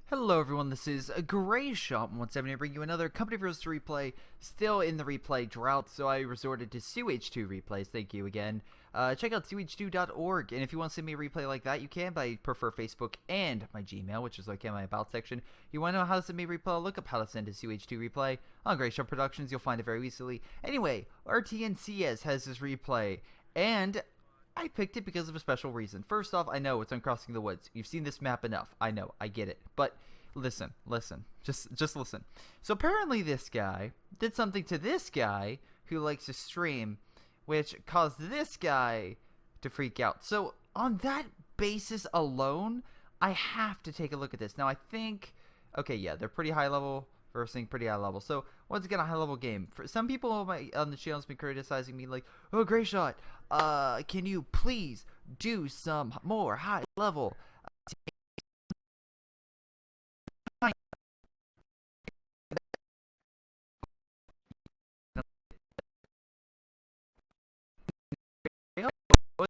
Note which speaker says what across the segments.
Speaker 1: Hello everyone, this is Greyshot17 to bring you another Company vs. Replay, still in the replay drought, so I resorted to SUH2 replays. Thank you again. Check out SUH2.org, and if you want to send me a replay like that, you can, but I prefer Facebook and my Gmail, which is located in my About section. You want to know how to send me a replay? Look up how to send a SUH2 replay on Greyshot Productions. You'll find it very easily. Anyway, RTNCS has this replay, and I picked it because of a special reason. First off, I know it's on Crossing the Woods. You've seen this map enough. I know, I get it. But listen. Just listen. So apparently this guy did something to this guy who likes to stream, which caused this guy to freak out. So on that basis alone, I have to take a look at this. Now I think, okay, yeah, they're pretty high level. Versing pretty high level. So once again, a high level game. For some people on the channel has been criticizing me like, oh, Greyshot, can you please do some more high level?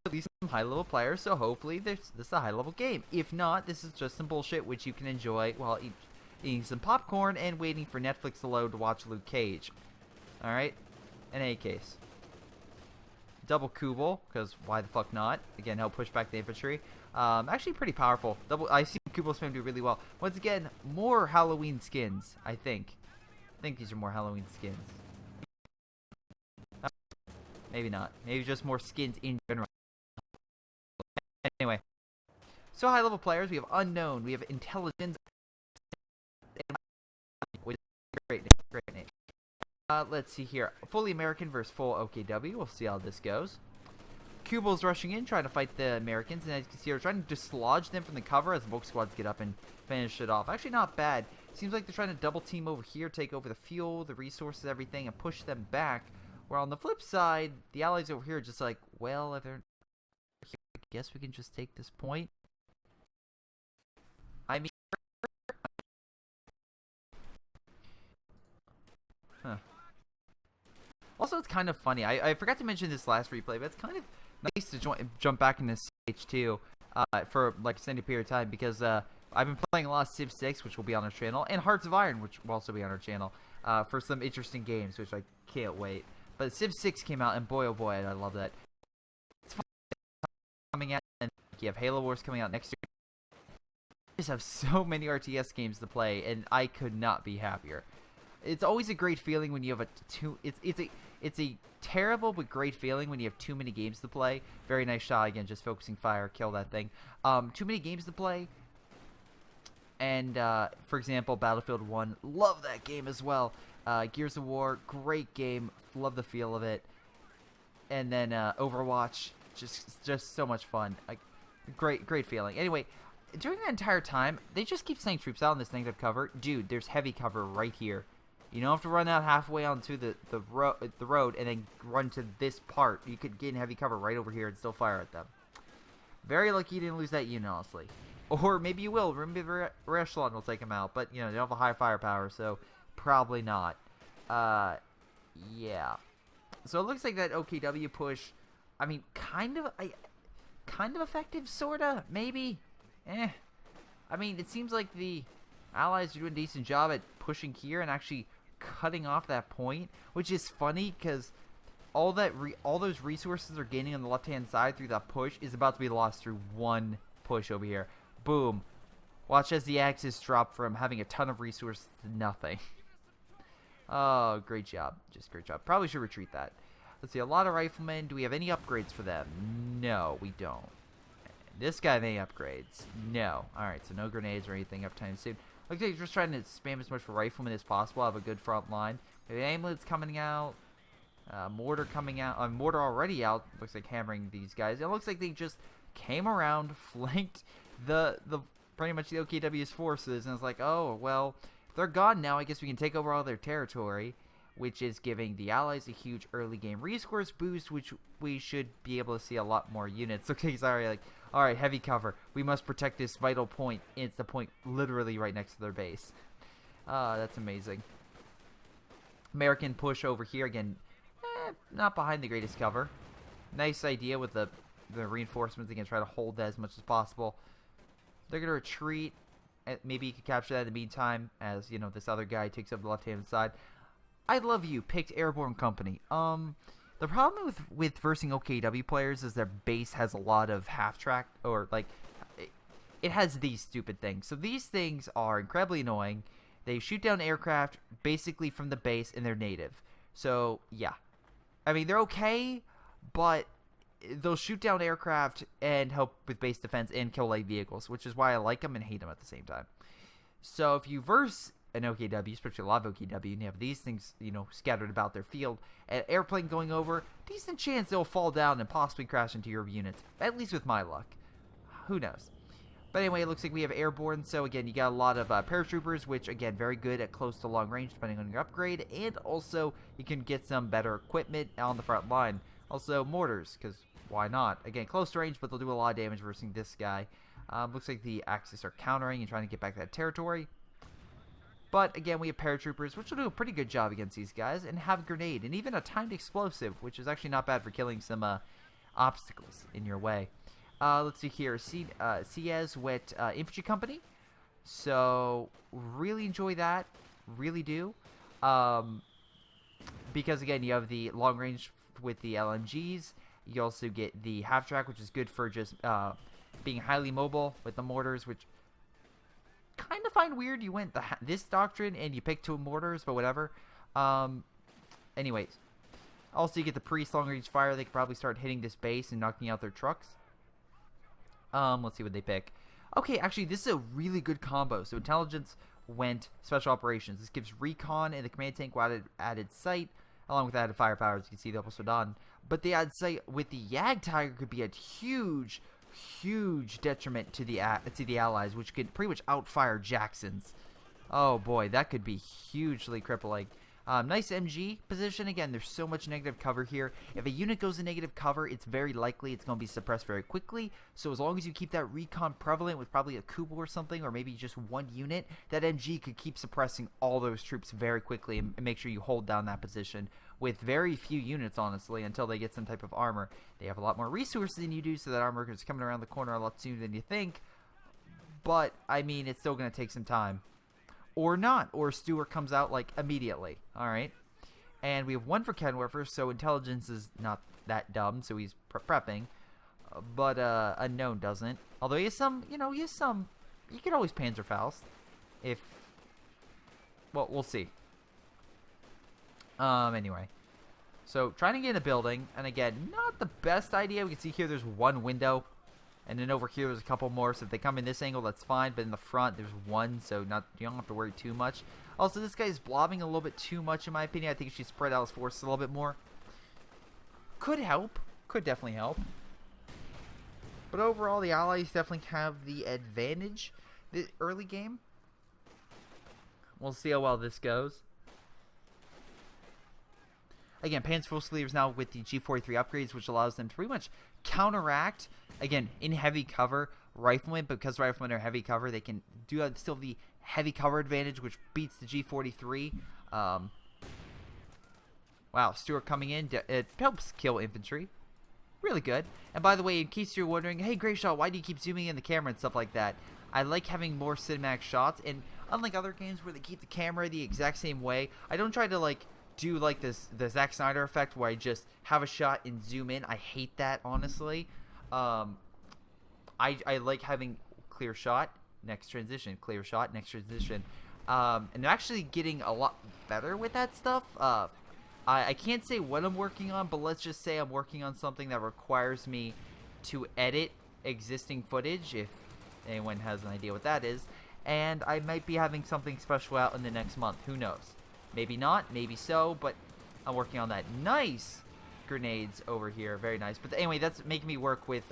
Speaker 1: At least some high level players, so hopefully this is a high level game. If not, this is just some bullshit which you can enjoy while eating some popcorn and waiting for Netflix to load to watch Luke Cage. Alright? In any case. Double Kubel, because why the fuck not? Again, help push back the infantry. Actually pretty powerful. I see Kubel spam do really well. Once again, more Halloween skins, I think. I think these are more Halloween skins. Maybe not. Maybe just more skins in general. Anyway. So high level players, we have Unknown, we have Intelligence, which is a great name. Let's see here. Fully American versus full OKW. We'll see how this goes. Kubel's rushing in, trying to fight the Americans, and as you can see, they're trying to dislodge them from the cover as the bulk squads get up and finish it off. Actually, not bad. Seems like they're trying to double team over here, take over the fuel, the resources, everything, and push them back. Where on the flip side, the allies over here are just like, well, if they're here, I guess we can just take this point. I mean, huh. Also, it's kind of funny. I forgot to mention this last replay, but it's kind of nice to jump back into CH2 for like a extended period of time because I've been playing a lot of Civ 6, which will be on our channel, and Hearts of Iron, which will also be on our channel for some interesting games, which I can't wait. But Civ 6 came out, and boy, oh boy, I love that. It's coming out, and you have Halo Wars coming out next year. I just have so many RTS games to play, and I could not be happier. It's always a great feeling when you have it's a terrible but great feeling when you have too many games to play. Very nice shot again, just focusing fire, kill that thing. Too many games to play. And for example, Battlefield 1, love that game as well. Gears of War, great game, love the feel of it. And then Overwatch, just so much fun. Great feeling. Anyway, during that entire time, they just keep saying troops out on this negative cover. Dude, there's heavy cover right here. You don't have to run out halfway onto the road and then run to this part. You could get in heavy cover right over here and still fire at them. Very lucky you didn't lose that unit, honestly. Or maybe you will. Remember, Echelon will take them out. But, you know, they don't have a high firepower, so probably not. Yeah. So it looks like that OKW push, I mean, kind of effective, sorta, maybe. I mean, it seems like the allies are doing a decent job at pushing here and actually cutting off that point, which is funny because all those resources they're gaining on the left-hand side through that push is about to be lost through one push over here. Boom. Watch as the axes drop from having a ton of resources to nothing. Oh, great job. Just great job. Probably should retreat that. Let's see, a lot of riflemen. Do we have any upgrades for them? No, we don't. This guy have any upgrades? No. Alright, so no grenades or anything uptime soon. Looks like just trying to spam as much for riflemen as possible. Have a good front line. We have ambulance coming out. Mortar coming out. Mortar already out. Looks like hammering these guys. It looks like they just came around, flanked the pretty much the OKW's forces, and it's like, oh, well, if they're gone now, I guess we can take over all their territory, which is giving the allies a huge early game resource boost, which we should be able to see a lot more units. Okay, sorry, like, alright, heavy cover. We must protect this vital point. It's the point literally right next to their base. That's amazing. American push over here. Again, not behind the greatest cover. Nice idea with the reinforcements. They can try to hold that as much as possible. They're going to retreat. maybe you could capture that in the meantime as, you know, this other guy takes up the left-hand side. I love you. Picked Airborne Company. The problem with versing OKW players is their base has a lot of half-track, or, like, it has these stupid things. So these things are incredibly annoying. They shoot down aircraft basically from the base, and they're native. So, yeah. I mean, they're okay, but they'll shoot down aircraft and help with base defense and kill light vehicles, which is why I like them and hate them at the same time. So if you verse an OKW, especially a lot of OKW, and you have these things, you know, scattered about their field, an airplane going over, decent chance they'll fall down and possibly crash into your units, at least with my luck. Who knows? But anyway, it looks like we have airborne, so again, you got a lot of paratroopers, which, again, very good at close to long range, depending on your upgrade, and also you can get some better equipment on the front line. Also, mortars, because why not? Again, close range, but they'll do a lot of damage versus this guy. Looks like the Axis are countering and trying to get back that territory. But, again, we have paratroopers, which will do a pretty good job against these guys, and have a grenade, and even a timed explosive, which is actually not bad for killing some obstacles in your way. Let's see here. CS with Infantry Company. So, really enjoy that. Really do. Because, again, you have the long range with the LMGs. You also get the half track, which is good for just being highly mobile with the mortars, which kind of find weird. You went this doctrine and you picked 2 mortars, but whatever. Anyways. Also, you get the priest long range fire. They could probably start hitting this base and knocking out their trucks. Let's see what they pick. Okay, actually, this is a really good combo. So, intelligence went special operations. This gives recon and the command tank added sight, along with added firepower, as you can see, the also done. But the added sight with the Yag Tiger could be a huge, huge detriment to the allies, which could pretty much outfire Jackson's. Oh boy, that could be hugely crippling. Nice MG position. Again, there's so much negative cover here. If a unit goes in negative cover, it's very likely it's going to be suppressed very quickly. So as long as you keep that recon prevalent with probably a Kubo or something, or maybe just one unit, that MG could keep suppressing all those troops very quickly and make sure you hold down that position with very few units, honestly, until they get some type of armor. They have a lot more resources than you do, so that armor is coming around the corner a lot sooner than you think. But, I mean, it's still going to take some time. Or not, or Stewart comes out, like, immediately. Alright. And we have 1 for Kenwerfer, so intelligence is not that dumb, so he's prepping. But, Unknown doesn't. Although he has some, you know, you can always Panzerfaust. If, well, we'll see. Anyway. So, trying to get in a building, and again, not the best idea. We can see here there's 1 window. And then over here, there's a couple more. So if they come in this angle, that's fine. But in the front, there's 1. So you don't have to worry too much. Also, this guy is blobbing a little bit too much, in my opinion. I think he should spread out his forces a little bit more. Could help. Could definitely help. But overall, the Allies definitely have the advantage the early game. We'll see how well this goes. Again, Panzer Fusiliers now with the G43 upgrades, which allows them to pretty much counteract, again, in heavy cover, Riflemen. Because Riflemen are heavy cover, they can do still the heavy cover advantage, which beats the G43. Wow, Stewart coming in, it helps kill infantry. Really good. And by the way, in case you're wondering, hey, Greyshot, why do you keep zooming in the camera and stuff like that? I like having more cinematic shots, and unlike other games where they keep the camera the exact same way, I don't try to, like, do like the Zack Snyder effect where I just have a shot and zoom in. I hate that, honestly. I like having clear shot, next transition, clear shot, next transition. And they're actually getting a lot better with that stuff. I can't say what I'm working on, but let's just say I'm working on something that requires me to edit existing footage, if anyone has an idea what that is. And I might be having something special out in the next month. Who knows? Maybe not, maybe so, but I'm working on that. Nice grenades over here, very nice. But anyway, that's making me work with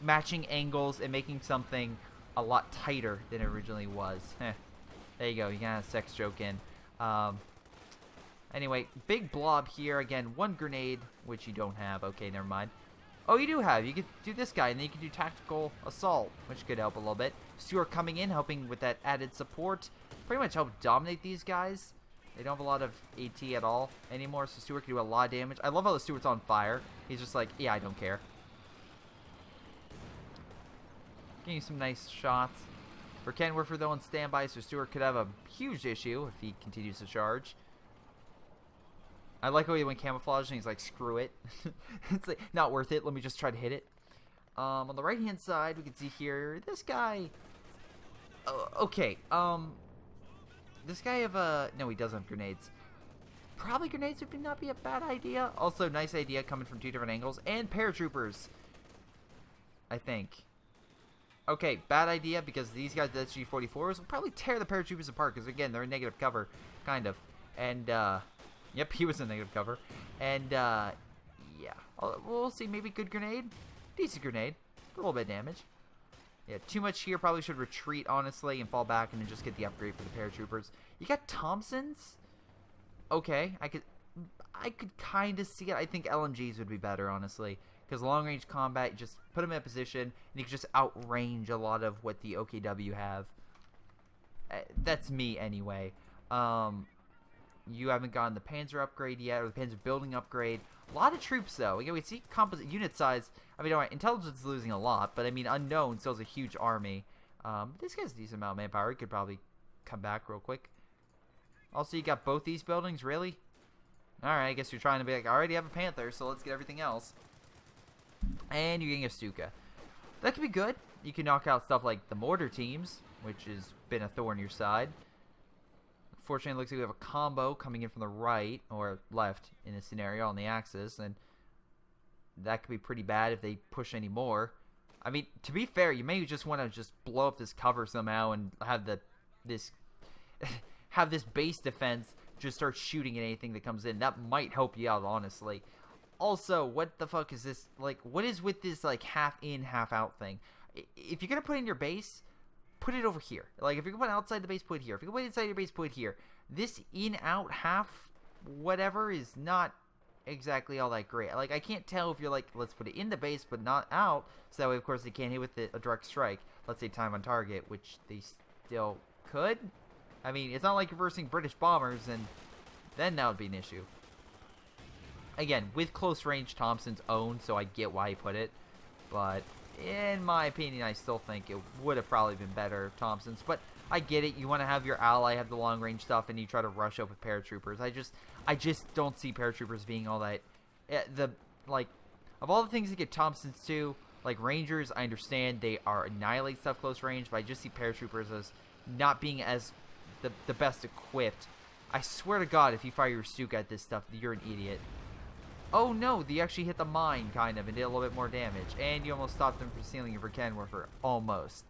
Speaker 1: matching angles and making something a lot tighter than it originally was. There you go, you got a sex joke in. Anyway, big blob here. Again, 1 grenade, which you don't have. Okay, never mind. Oh, you do have. You could do this guy, and then you can do tactical assault, which could help a little bit. Stewart coming in, helping with that added support. Pretty much help dominate these guys. They don't have a lot of AT at all anymore, so Stewart can do a lot of damage. I love how the Stewart's on fire. He's just like, yeah, I don't care. Getting some nice shots. For Kenworthy, though, on standby, so Stewart could have a huge issue if he continues to charge. I like how he went camouflage and he's like, screw it. It's like, not worth it. Let me just try to hit it. On the right-hand side, we can see here, this guy... okay, this guy have, no, he doesn't have grenades. Probably grenades would not be a bad idea. Also, nice idea coming from 2 different angles. And paratroopers, I think. Okay, bad idea because these guys, the SG-44s, will probably tear the paratroopers apart because, again, they're in negative cover, kind of. And, yep, he was in negative cover. And, yeah. We'll see. Maybe good grenade. Decent grenade. A little bit of damage. Yeah, too much here. Probably should retreat, honestly, and fall back and then just get the upgrade for the paratroopers. You got Thompsons? Okay, I could kind of see it. I think LMGs would be better, honestly. Because long-range combat, just put them in a position, and you can just outrange a lot of what the OKW have. That's me, anyway. You haven't gotten the Panzer upgrade yet, or the Panzer building upgrade. A lot of troops, though. Again, we see composite unit size. I mean, alright, intelligence is losing a lot, but I mean, unknown still is a huge army. This guy's a decent amount of manpower. He could probably come back real quick. Also, you got both these buildings, really? Alright, I guess you're trying to be like, I already have a Panther, so let's get everything else. And you're getting a Stuka. That could be good. You can knock out stuff like the mortar teams, which has been a thorn in your side. Unfortunately, it looks like we have a combo coming in from the right, or left, in this scenario on the axis, and that could be pretty bad if they push any more. I mean, to be fair, you may just want to just blow up this cover somehow and have this base defense just start shooting at anything that comes in. That might help you out, honestly. Also, what the fuck is this? Like, what is with this, like, half in, half out thing? If you're going to put in your base, put it over here. Like, if you're going to put outside the base, put it here. If you're going to put inside your base, put it here. This in, out, half, whatever is not exactly all that great. Like, I can't tell if you're like, let's put it in the base, but not out. So that way, of course, they can't hit with a direct strike. Let's say time on target, which they still could. I mean, it's not like you're versing British bombers, and then that would be an issue. Again, with close range, Thompson's own, so I get why he put it. But in my opinion, I still think it would have probably been better if Thompson's. But I get it. You want to have your ally have the long range stuff, and you try to rush up with paratroopers. I just don't see paratroopers being all that. Of all the things that get Thompsons too, like Rangers, I understand they are annihilate stuff close range, but I just see paratroopers as not being as the best equipped. I swear to God, if you fire your Stuka at this stuff, you're an idiot. Oh no, they actually hit the mine, kind of, and did a little bit more damage. And you almost stopped them from stealing your Kenworthy. Almost.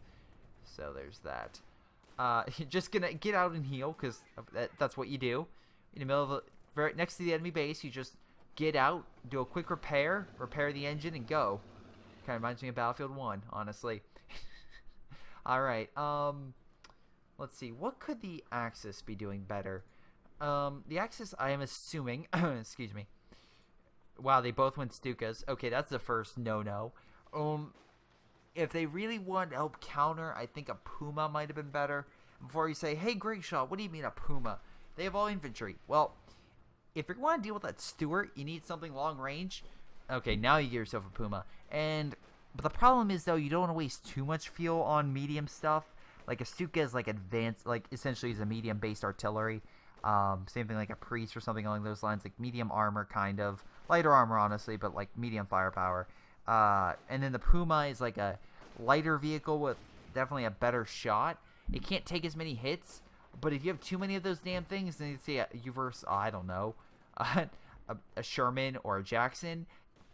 Speaker 1: So there's that. You're just gonna get out and heal, because that's what you do. In the middle of right next to the enemy base, you just get out, do a quick repair the engine, and go. Kind of reminds me of Battlefield 1, honestly. Alright, let's see. What could the Axis be doing better? The Axis, I am assuming... excuse me. Wow, they both went Stukas. Okay, that's the first no-no. If they really want to help counter, I think a Puma might have been better. Before you say, hey, Greyshot, what do you mean a Puma? They have all infantry. Well, if you want to deal with that Stuart, you need something long range. Okay, now you get yourself a Puma. But the problem is, though, you don't want to waste too much fuel on medium stuff. Like a Stuka is like advanced, like essentially is a medium-based artillery. Same thing like a Priest or something along those lines, like medium armor, kind of. Lighter armor, honestly, but like medium firepower. And then the Puma is like a lighter vehicle with definitely a better shot. It can't take as many hits, but if you have too many of those damn things, then you see you verse, I don't know, a Sherman or a Jackson,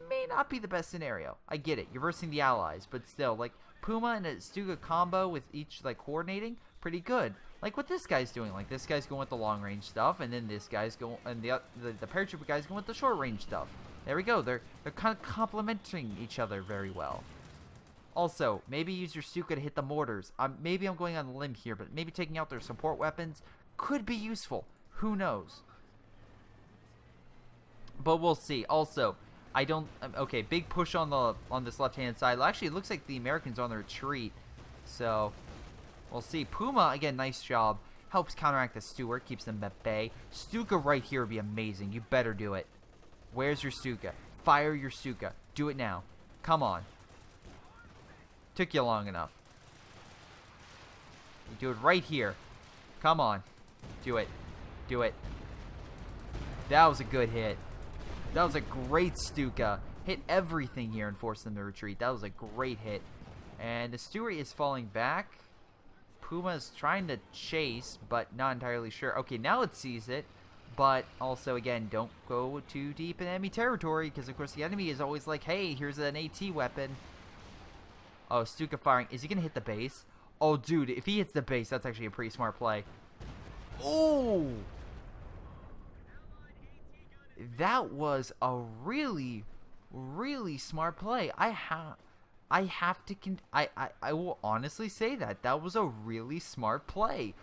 Speaker 1: may not be the best scenario. I get it. You're versing the allies, but still, like, Puma and a Stuka combo with each, like, coordinating, pretty good. Like what this guy's doing. Like, this guy's going with the long-range stuff, and then this guy's going, and the paratrooper guy's going with the short-range stuff. There we go. They're kind of complementing each other very well. Also, maybe use your Stuka to hit the mortars. Maybe I'm going on a limb here, but maybe taking out their support weapons could be useful. Who knows? But we'll see. Also, I don't... Okay, big push on this left-hand side. Actually, it looks like the Americans are on the retreat. So, we'll see. Puma, again, nice job. Helps counteract the Stuart. Keeps them at bay. Stuka right here would be amazing. You better do it. Where's your Stuka? Fire your Stuka. Do it now. Come on. Took you long enough. Do it right here. Come on. Do it. Do it. That was a good hit. That was a great Stuka. Hit everything here and forced them to retreat. That was a great hit. And the Stewie is falling back. Puma is trying to chase, but not entirely sure. Okay, now it sees it. But also, again, don't go too deep in enemy territory, because, of course, the enemy is always like, hey, here's an AT weapon. Oh, Stuka firing. Is he going to hit the base? Oh, dude, if he hits the base, that's actually a pretty smart play. Oh! That was a really, really smart play. I will honestly say that was a really smart play.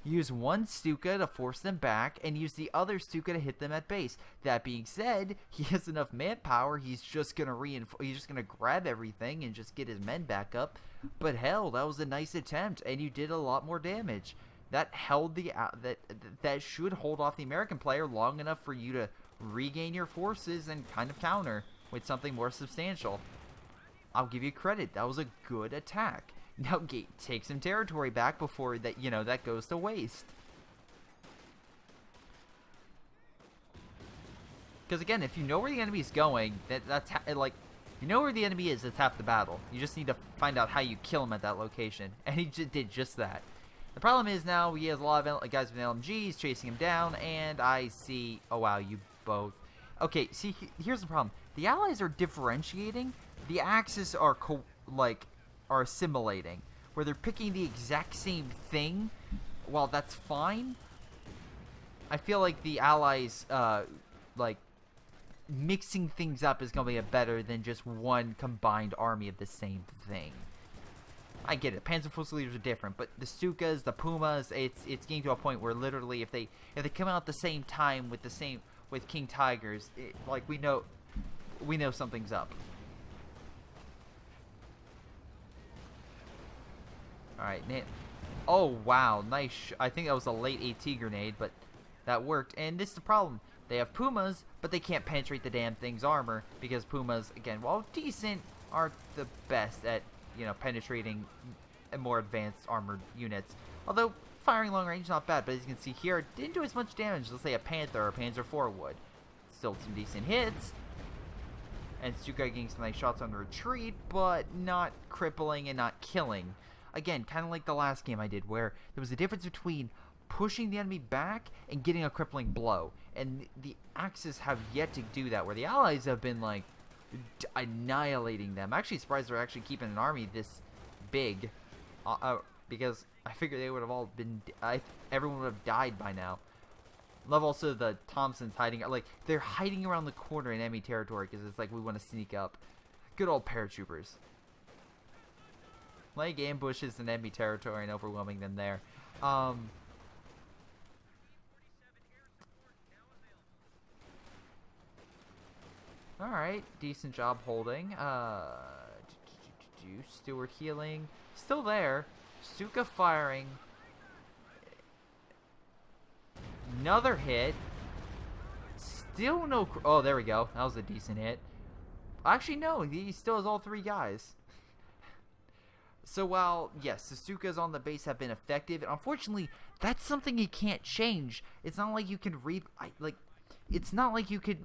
Speaker 1: Use one Stuka to force them back, and use the other Stuka to hit them at base. That being said, he has enough manpower. He's just gonna grab everything and just get his men back up. But hell, that was a nice attempt, and you did a lot more damage. That held that should hold off the American player long enough for you to regain your forces and kind of counter with something more substantial. I'll give you credit. That was a good attack. Now take some territory back before that goes to waste. Because again, if you know where the enemy is going, that's you know where the enemy is. That's half the battle. You just need to find out how you kill him at that location, and he did just that. The problem is now he has a lot of guys with LMGs chasing him down, and I see. Oh wow, you both. Okay, see, here's the problem. The Allies are differentiating. The Axis are are assimilating, where they're picking the exact same thing. While that's fine, I feel like the Allies, mixing things up is going to be better than just one combined army of the same thing. I get it. Panzer Fusiliers are different, but the Stukas, the Pumas, it's getting to a point where literally if they come out at the same time with King Tigers, we know something's up. Alright, oh, wow. Nice. I think that was a late AT grenade, but that worked. And this is the problem. They have Pumas, but they can't penetrate the damn thing's armor, because Pumas, again, while decent, aren't the best at, penetrating more advanced armored units. Although, firing long range is not bad, but as you can see here, it didn't do as much damage as, let's say, a Panther or a Panzer IV would. Still some decent hits. And Stuka getting some nice shots on the retreat, but not crippling and not killing. Again, kind of like the last game I did, where there was a difference between pushing the enemy back and getting a crippling blow. And the Axis have yet to do that, where the Allies have been, annihilating them. I'm actually surprised they're actually keeping an army this big, because I figured they would have all been, everyone would have died by now. Love also the Thompsons hiding, they're hiding around the corner in enemy territory, because it's we want to sneak up. Good old paratroopers. Ambushes in enemy territory and overwhelming them there. Alright, decent job holding. Stewart healing. Still there. Stuka firing. Another hit. Still no. Oh, there we go. That was a decent hit. Actually, no. He still has all three guys. So while, yes, the Stukas on the base have been effective, and unfortunately, that's something you can't change. It's not like you can it's not like you could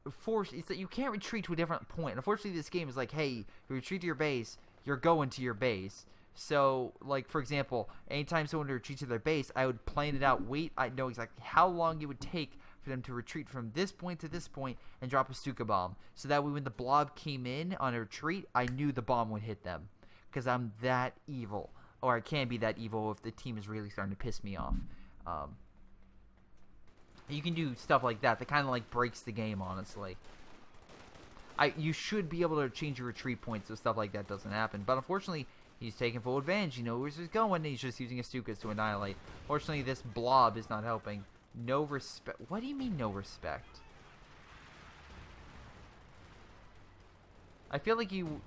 Speaker 1: force. It's that you can't retreat to a different point. Unfortunately, this game is hey, you retreat to your base, you're going to your base. So, for example, anytime someone retreats to their base, I would plan it out, I know exactly how long it would take for them to retreat from this point to this point and drop a Stuka bomb. So that way when the blob came in on a retreat, I knew the bomb would hit them. Because I'm that evil. Or I can be that evil if the team is really starting to piss me off. You can do stuff like that kind of breaks the game, honestly. You should be able to change your retreat points so stuff like that doesn't happen. But unfortunately, he's taking full advantage. He knows where he's going, and he's just using his Stukas to annihilate. Fortunately, this blob is not helping. No respect. What do you mean, no respect? I feel like you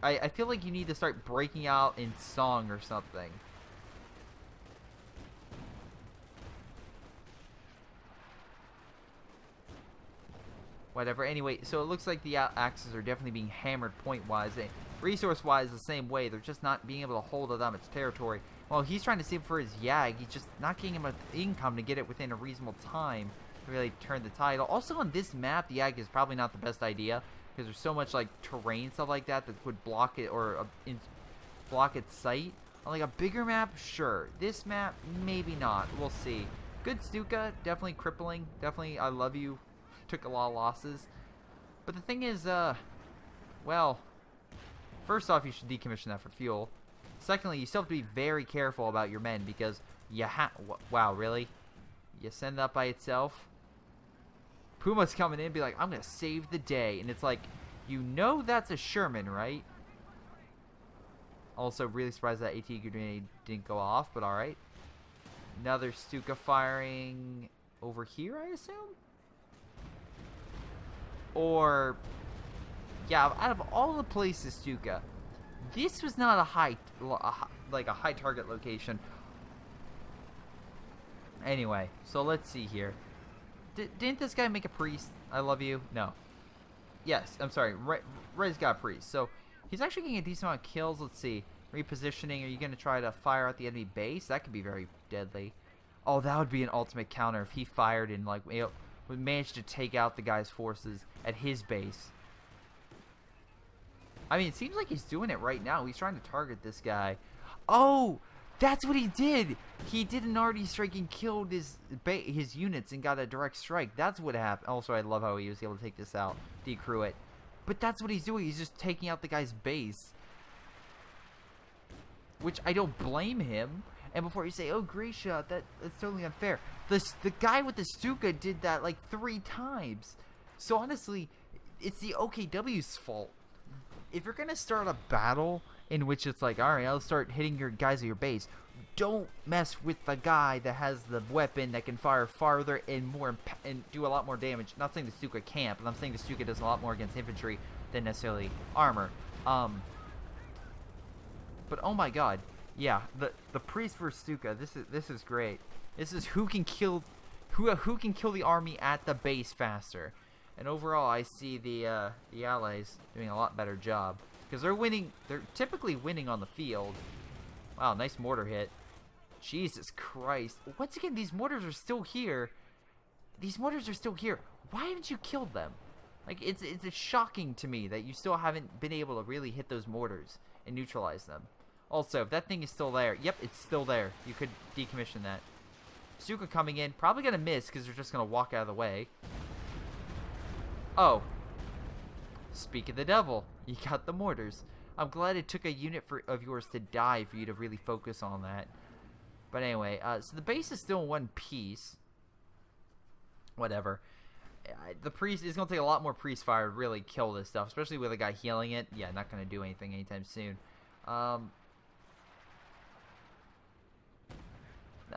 Speaker 1: need to start breaking out in song or something. Whatever. Anyway, so it looks like the Axis are definitely being hammered point-wise. Resource-wise, the same way. They're just not being able to hold that much territory. Well, he's trying to save for his Yag. He's just not getting him an income to get it within a reasonable time to really turn the tide. Also, on this map, the Yag is probably not the best idea because there's so much, like, terrain, stuff like that would block it or block its sight. On, like, a bigger map, sure. This map, maybe not. We'll see. Good Stuka. Definitely crippling. Definitely, I love you. Took a lot of losses. But the thing is, well, first off, you should decommission that for fuel. Secondly, you still have to be very careful about your men because you wow, really? You send that by itself? Puma's coming in and be like, I'm going to save the day. And it's like, you know that's a Sherman, right? Also, really surprised that AT grenade didn't go off, but alright. Another Stuka firing over here, I assume? Or, yeah, out of all the places, Stuka, this was not a high target location. Anyway, so let's see here. Didn't this guy make a priest? I love you. No. Yes, I'm sorry. Ray's got a priest. So he's actually getting a decent amount of kills. Let's see. Repositioning. Are you going to try to fire at the enemy base? That could be very deadly. Oh, that would be an ultimate counter if he fired and like managed to take out the guy's forces at his base. I mean, it seems like he's doing it right now. He's trying to target this guy. Oh, that's what he did. He did an RD strike and killed his units and got a direct strike. That's what happened. Also, I love how he was able to take this out, decrew it. But that's what he's doing. He's just taking out the guy's base. Which I don't blame him. And before you say, oh, Greyshot, that's totally unfair. The guy with the Stuka did that like 3 times. So honestly, it's the OKW's fault. If you're going to start a battle in which it's like, alright, I'll start hitting your guys at your base, don't mess with the guy that has the weapon that can fire farther and do a lot more damage. Not saying the Stuka can't, but I'm saying the Stuka does a lot more against infantry than necessarily armor. But oh my god, yeah, the priest versus Stuka, this is great. This is who can kill the army at the base faster. And overall, I see the allies doing a lot better job because they're winning. They're typically winning on the field. Wow, nice mortar hit. Jesus Christ! Once again, these mortars are still here. These mortars are still here. Why haven't you killed them? Like it's shocking to me that you still haven't been able to really hit those mortars and neutralize them. Also, if that thing is still there, yep, it's still there. You could decommission that. Stuka coming in, probably gonna miss because they're just gonna walk out of the way. Oh, speak of the devil, you got the mortars. I'm glad it took a unit of yours to die for you to really focus on that. But anyway, so the base is still in one piece. Whatever. The priest is going to take a lot more priest fire to really kill this stuff, especially with a guy healing it. Yeah, not going to do anything anytime soon. Not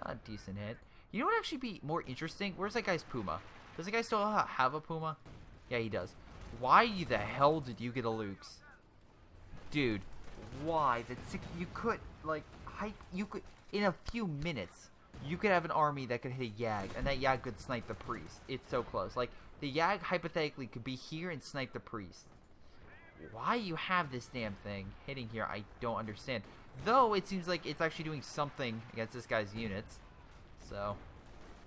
Speaker 1: a decent hit. You know what would actually be more interesting? Where's that guy's Puma? Does the guy still have a Puma? Yeah, he does. Why the hell did you get a Luke's? Dude, why? You could, like, in a few minutes, you could have an army that could hit a Yag, and that Yag could snipe the priest. It's so close. Like, the Yag, hypothetically, could be here and snipe the priest. Why you have this damn thing hitting here, I don't understand. Though, it seems like it's actually doing something against this guy's units. So,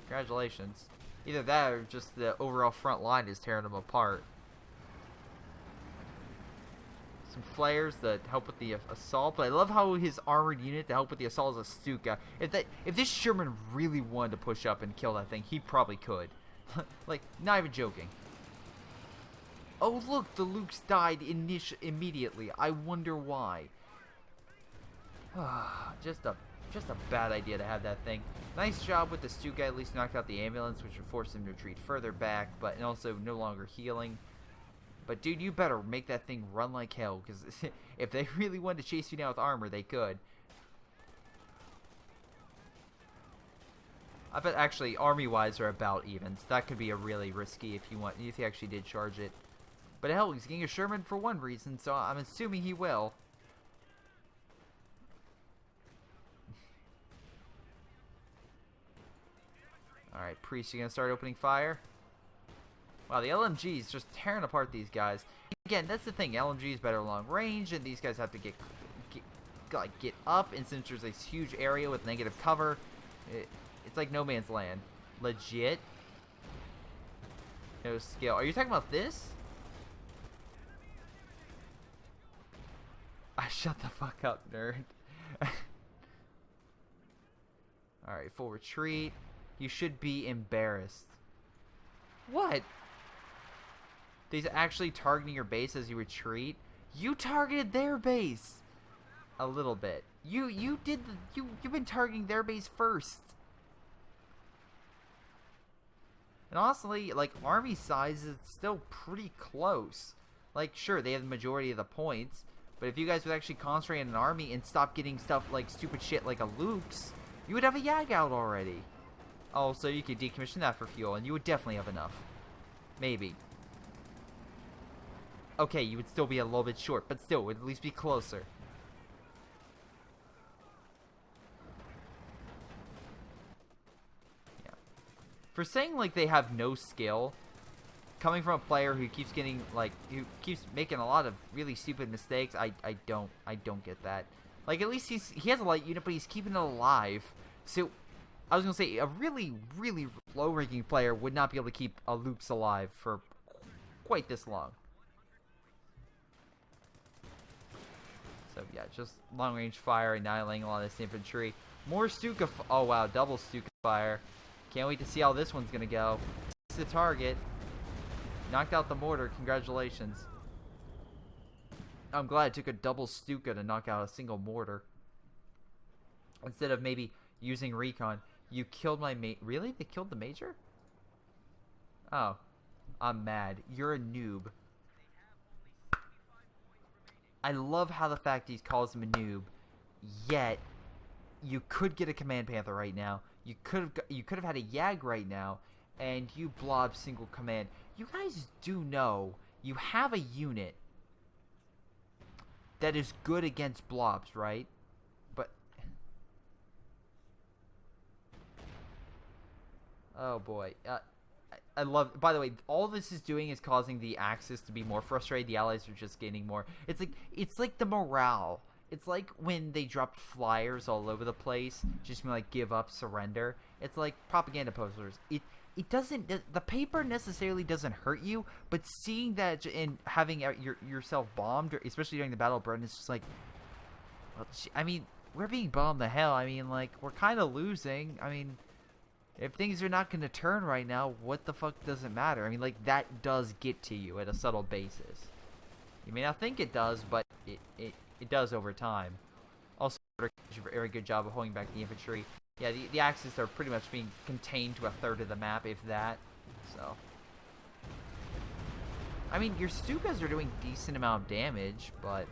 Speaker 1: congratulations. Either that or just the overall front line is tearing them apart. Some flares that help with the assault, but I love how his armored unit to help with the assault is a Stuka. If this Sherman really wanted to push up and kill that thing, he probably could. Like, not even joking. Oh look, the Lukes died immediately. I wonder why. Just a bad idea to have that thing. Nice job with the Stuka, at least knocked out the ambulance, which would force him to retreat further back, but also no longer healing. But dude, you better make that thing run like hell, because if they really wanted to chase you down with armor, they could. I bet actually army-wise are about even, so that could be a really risky if he actually did charge it. But hell, he's getting a Sherman for one reason, so I'm assuming he will. Alright, Priest, you gonna start opening fire? Wow, the LMG is just tearing apart these guys. Again, that's the thing. LMG is better long range, and these guys have to get like get up, and since there's this huge area with negative cover, it's like no man's land. Legit. No skill. Are you talking about this? Shut the fuck up, nerd. Alright, full retreat. You should be embarrassed. What? They're actually targeting your base as you retreat? You targeted their base! A little bit. You've been targeting their base first. And honestly, like, army size is still pretty close. Like, sure, they have the majority of the points, but if you guys would actually concentrate on an army and stop getting stuff like stupid shit like a Luke's, you would have a Yag out already. Also, you could decommission that for fuel, and you would definitely have enough. Maybe. Okay, you would still be a little bit short, but still, would at least be closer. Yeah. For saying, like, they have no skill, coming from a player who keeps getting, like, who keeps making a lot of really stupid mistakes, I don't get that. Like, at least he has a light unit, but he's keeping it alive. So, I was going to say, a really, really low-ranking player would not be able to keep a Luke's alive for quite this long. So, yeah, just long-range fire, annihilating a lot of this infantry. More Stuka... Oh, wow, double Stuka fire. Can't wait to see how this one's going to go. It's the target. Knocked out the mortar. Congratulations. I'm glad it took a double Stuka to knock out a single mortar. Instead of maybe using recon. You killed my mate. Really? They killed the major? Oh. I'm mad. You're a noob. I love how the fact he calls him a noob. Yet, you could get a Command Panther right now. You could have had a Yag right now. And you blob single command. You guys do know you have a unit that is good against blobs, right? But oh boy, I love. By the way, all this is doing is causing the Axis to be more frustrated. The Allies are just gaining more. It's like the morale. It's like when they dropped flyers all over the place, just being like give up, surrender. It's like propaganda posters. It doesn't. The paper necessarily doesn't hurt you, but seeing that and having yourself bombed, especially during the Battle of Britain, is just like. Well, I mean, we're being bombed to hell. I mean, like, we're kind of losing. I mean, if things are not going to turn right now, what the fuck does it matter? I mean, like, that does get to you at a subtle basis. You may not think it does, but it does over time. Also, a very good job of holding back the infantry. Yeah, the Axis are pretty much being contained to a third of the map, if that. So, I mean, your Stukas are doing decent amount of damage, but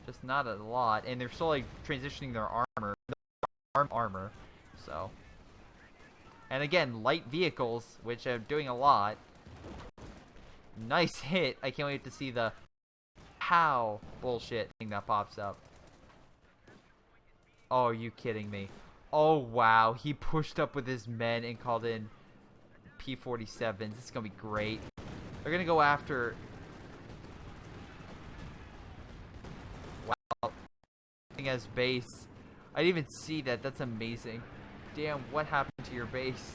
Speaker 1: just not a lot. And they're still like transitioning their armor. So, and again, light vehicles, which are doing a lot. Nice hit. I can't wait to see the how bullshit thing that pops up. Oh, are you kidding me? Oh, wow. He pushed up with his men and called in P-47s. This is going to be great. They're going to go after... Wow. As base. I didn't even see that. That's amazing. Damn, what happened to your base?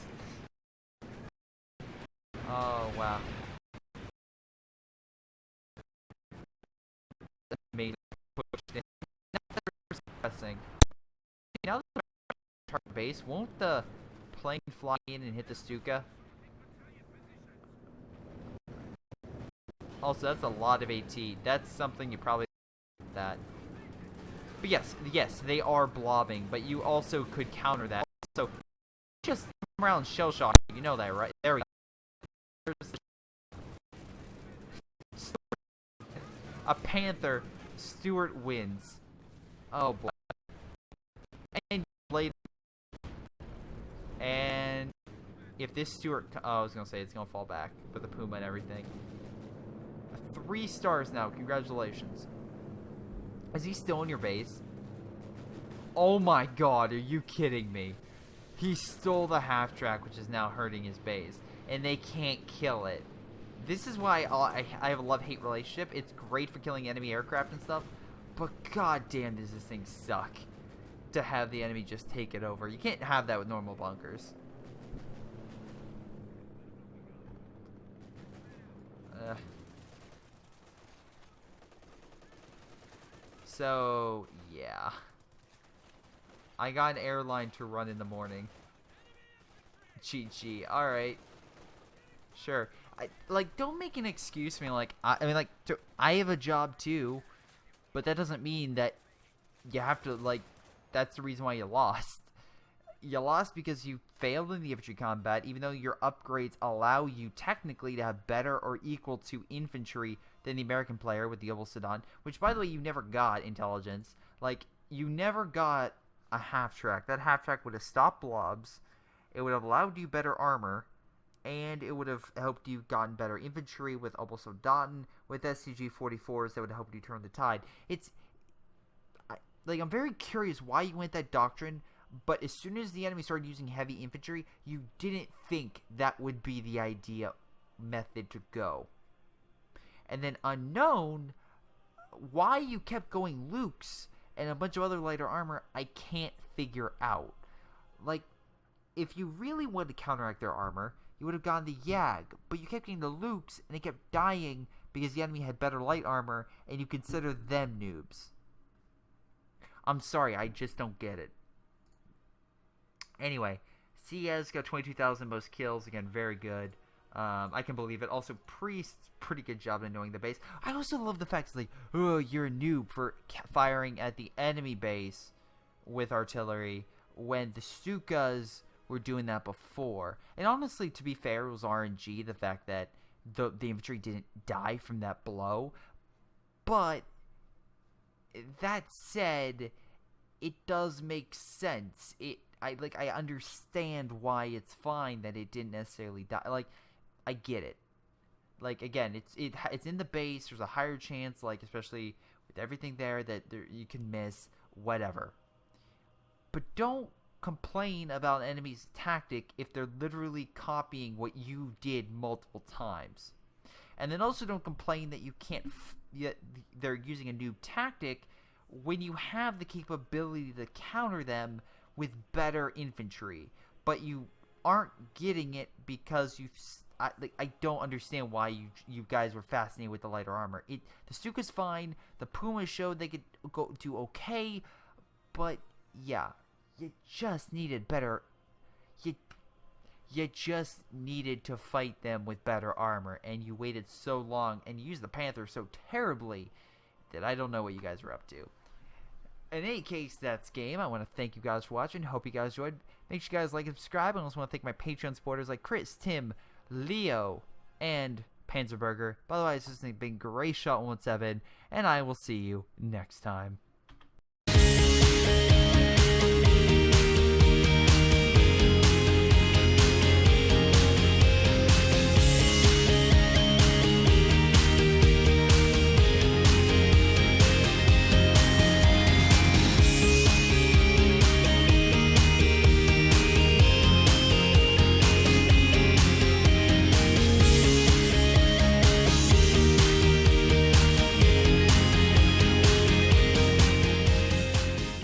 Speaker 1: Oh, wow. Amazing. Now that they're target base, won't the plane fly in and hit the Stuka? Also, that's a lot of AT. That's something you probably that. But yes, they are blobbing, but you also could counter that. So just come around shell shock. You know that, right? There we go. A Panther. Stuart wins. Oh boy. And later. And if this Stuart, oh, I was gonna say it's gonna fall back with the Puma and everything. 3 stars now. Congratulations. Is he still in your base? Oh my god, are you kidding me? He stole the half track, which is now hurting his base, and they can't kill it. This is why I have a love-hate relationship. It's great for killing enemy aircraft and stuff, But goddamn, does this thing suck to have the enemy just take it over. You can't have that with normal bunkers. So, yeah. I got an airline to run in the morning. GG. Alright. Sure. Don't make an excuse for me. I have a job too. But that doesn't mean that you have to, that's the reason why you lost. You lost because you failed in the infantry combat, even though your upgrades allow you technically to have better or equal to infantry than the American player with the Oval Sedan, which, by the way, you never got intelligence. You never got a half-track. That half-track would have stopped blobs, it would have allowed you better armor, and it would have helped you gotten better infantry with Oval Sedan, with SCG-44s that would have helped you turn the tide. I'm very curious why you went that doctrine, but as soon as the enemy started using heavy infantry, you didn't think that would be the idea method to go. And then unknown, why you kept going Lukes and a bunch of other lighter armor, I can't figure out. If you really wanted to counteract their armor, you would have gone the Yag, but you kept getting the Lukes, and they kept dying because the enemy had better light armor, and you consider them noobs. I'm sorry, I just don't get it. Anyway, CS got 22,000 most kills. Again, very good. I can believe it. Also, Priest, pretty good job in knowing the base. I also love the fact it's oh, you're a noob for firing at the enemy base with artillery when the Stukas were doing that before. And honestly, to be fair, it was RNG, the fact that the infantry didn't die from that blow. But that said, it does make sense. I understand why it's fine that it didn't necessarily die. I get it. Again, it's in the base. There's a higher chance, especially with everything there, that you can miss whatever. But don't complain about an enemy's tactic if they're literally copying what you did multiple times. And then also don't complain that you can't they're using a noob tactic when you have the capability to counter them with better infantry, but you aren't getting it because I don't understand why you guys were fascinated with the lighter armor. The Stuka's fine. The Puma showed they could do okay, but yeah, you just needed better. You just needed to fight them with better armor, and you waited so long, and you used the Panther so terribly that I don't know what you guys were up to. In any case, that's game. I want to thank you guys for watching. Hope you guys enjoyed. Make sure you guys like and subscribe. I also want to thank my Patreon supporters like Chris, Tim, Leo, and Panzerberger. By the way, this has been Greyshot 117, and I will see you next time.